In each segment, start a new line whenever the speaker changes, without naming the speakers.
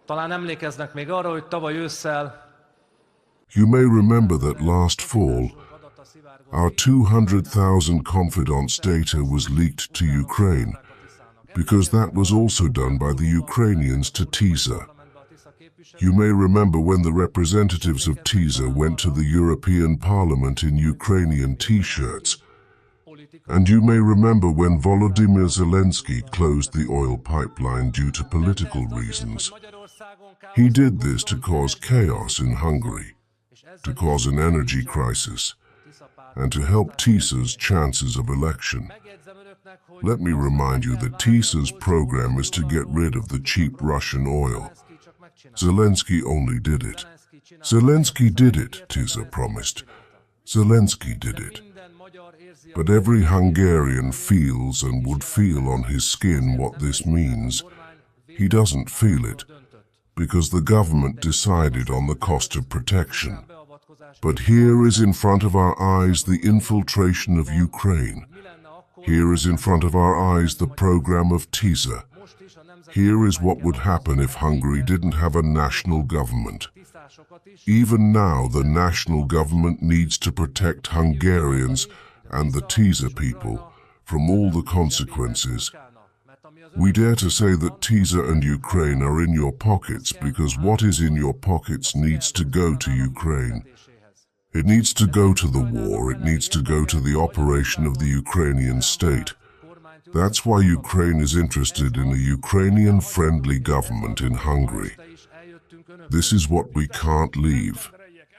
Talán emlékeznek még arra, hogy tavaly ősszel
You may remember that last fall, our 200,000 confidants' data was leaked to Ukraine, because that was also done by the Ukrainians to TISA. You may remember when the representatives of TISA went to the European Parliament in Ukrainian T-shirts, and you may remember when Volodymyr Zelensky closed the oil pipeline due to political reasons. He did this to cause chaos in Hungary, to cause an energy crisis, and to help TISA's chances of election. Let me remind you that TISA's program is to get rid of the cheap Russian oil. Zelensky only did it. Zelensky did it, TISA promised. Zelensky did it. But every Hungarian feels and would feel on his skin what this means. He doesn't feel it, because the government decided on the cost of protection. But here is in front of our eyes the infiltration of Ukraine. Here is in front of our eyes the program of TISA. Here is what would happen if Hungary didn't have a national government. Even now, the national government needs to protect Hungarians and the TISA people from all the consequences. We dare to say that TISA and Ukraine are in your pockets because what is in your pockets needs to go to Ukraine. It needs to go to the war, it needs to go to the operation of the Ukrainian state. That's why Ukraine is interested in a Ukrainian-friendly government in Hungary. This is what we can't leave,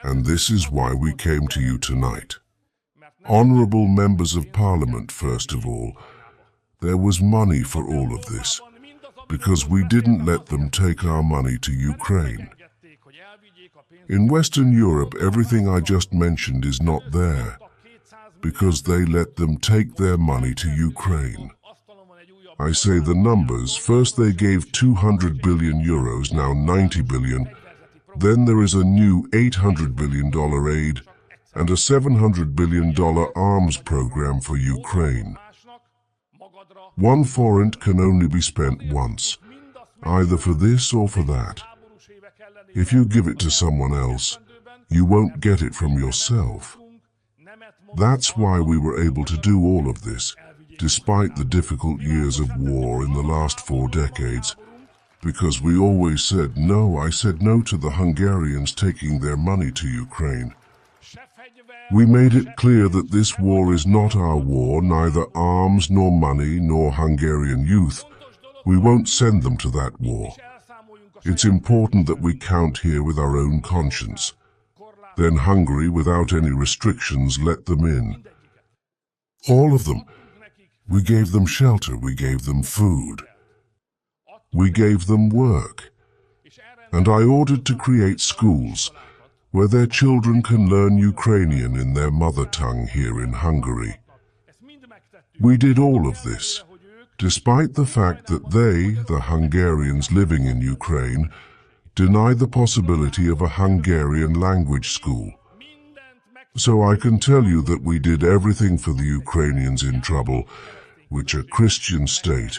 and this is why we came to you tonight. Honorable members of Parliament, first of all, there was money for all of this, because we didn't let them take our money to Ukraine. In Western Europe, everything I just mentioned is not there, because they let them take their money to Ukraine. I say the numbers. First they gave 200 billion euros, now 90 billion. Then there is a new $800 billion aid and a $700 billion arms program for Ukraine. One forint can only be spent once, either for this or for that. If you give it to someone else, you won't get it from yourself. That's why we were able to do all of this, despite the difficult years of war in the last 4 decades, because we always said no. I said no to the Hungarians taking their money to Ukraine. We made it clear that this war is not our war, neither arms nor money nor Hungarian youth. We won't send them to that war. It's important that we count here with our own conscience. Then Hungary, without any restrictions, let them in. All of them. We gave them shelter, we gave them food. We gave them work. And I ordered to create schools where their children can learn Ukrainian in their mother tongue here in Hungary. We did all of this, despite the fact that they, the Hungarians living in Ukraine, deny the possibility of a Hungarian language school. So I can tell you that we did everything for the Ukrainians in trouble, which a Christian state,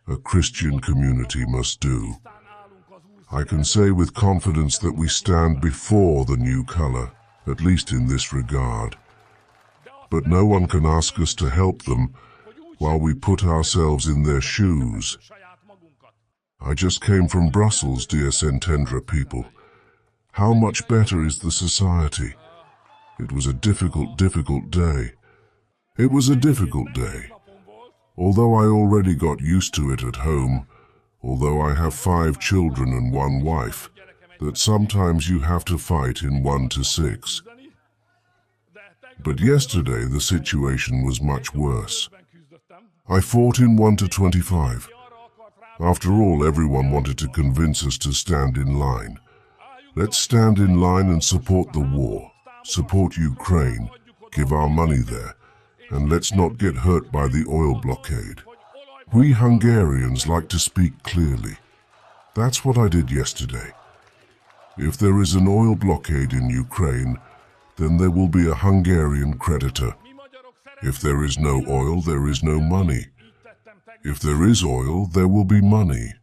a Christian community must do. I can say with confidence that we stand before the new color, at least in this regard. But no one can ask us to help them while we put ourselves in their shoes. I just came from Brussels, dear Centendra people. How much better is the society? It was a difficult day. It was a difficult day. Although I already got used to it at home, although I have 5 children and 1 wife, that sometimes you have to fight in 1 to 6. But yesterday the situation was much worse. I fought in 1 to 25. After all, everyone wanted to convince us to stand in line. Let's stand in line and support the war, support Ukraine, give our money there, and let's not get hurt by the oil blockade. We Hungarians like to speak clearly. That's what I did yesterday. If there is an oil blockade in Ukraine, then there will be a Hungarian creditor. If there is no oil, there is no money. If there is oil, there will be money.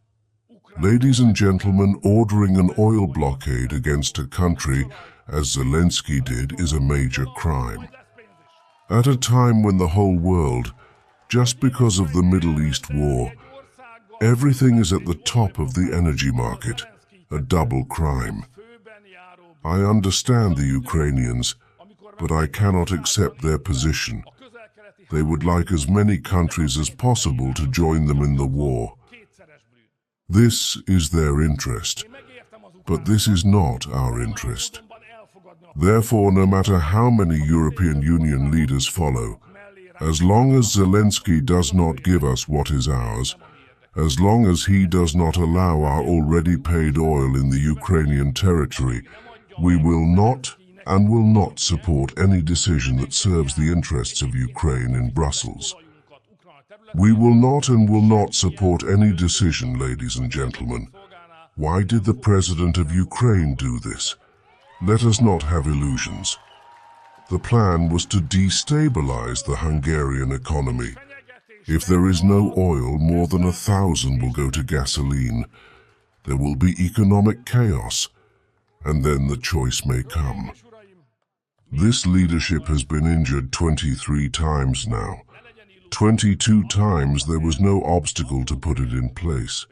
Ladies and gentlemen, ordering an oil blockade against a country, as Zelensky did, is a major crime. At a time when the whole world, just because of the Middle East war, everything is at the top of the energy market, a double crime. I understand the Ukrainians, but I cannot accept their position. They would like as many countries as possible to join them in the war. This is their interest, but this is not our interest. Therefore, no matter how many European Union leaders follow, as long as Zelensky does not give us what is ours, as long as he does not allow our already paid oil in the Ukrainian territory, we will not and will not support any decision that serves the interests of Ukraine in Brussels. We will not and will not support any decision, ladies and gentlemen. Why did the President of Ukraine do this? Let us not have illusions. The plan was to destabilize the Hungarian economy. If there is no oil, more than 1,000 will go to gasoline. There will be economic chaos, and then the choice may come. This leadership has been injured 23 times now. 22 times there was no obstacle to put it in place.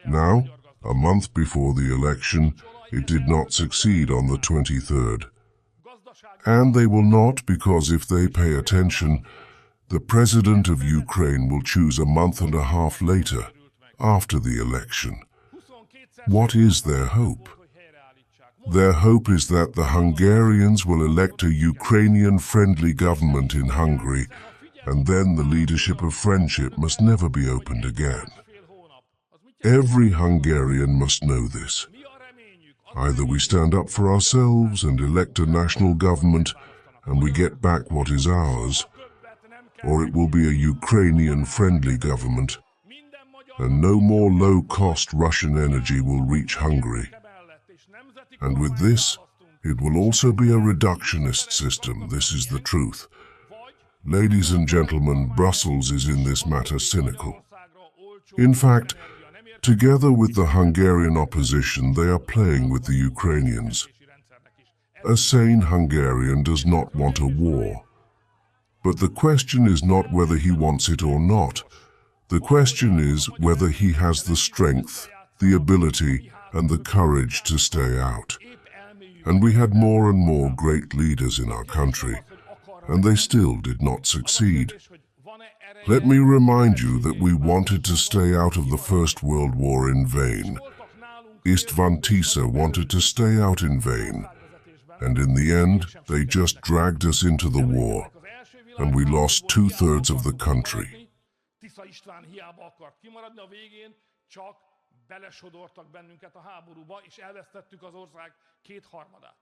Now, a month before the election, it did not succeed on the 23rd. And they will not, because if they pay attention, the President of Ukraine will choose a month and a half later, after the election. What is their hope? Their hope is that the Hungarians will elect a Ukrainian-friendly government in Hungary, and then the leadership of friendship must never be opened again. Every Hungarian must know this. Either we stand up for ourselves and elect a national government, and we get back what is ours, or it will be a Ukrainian-friendly government, and no more low-cost Russian energy will reach Hungary. And with this, it will also be a reductionist system. This is the truth. Ladies and gentlemen, Brussels is in this matter cynical. In fact, together with the Hungarian opposition, they are playing with the Ukrainians. A sane Hungarian does not want a war. But the question is not whether he wants it or not. The question is whether he has the strength, the ability, and the courage to stay out. And we had more and more great leaders in our country, and they still did not succeed. Let me remind you that we wanted to stay out of the First World War in vain. István Tisza wanted to stay out in vain, and in the end, they just dragged us into the war, and we lost 2/3 of the country.
Belesodortak bennünket a háborúba, és elvesztettük az ország 2/3-át.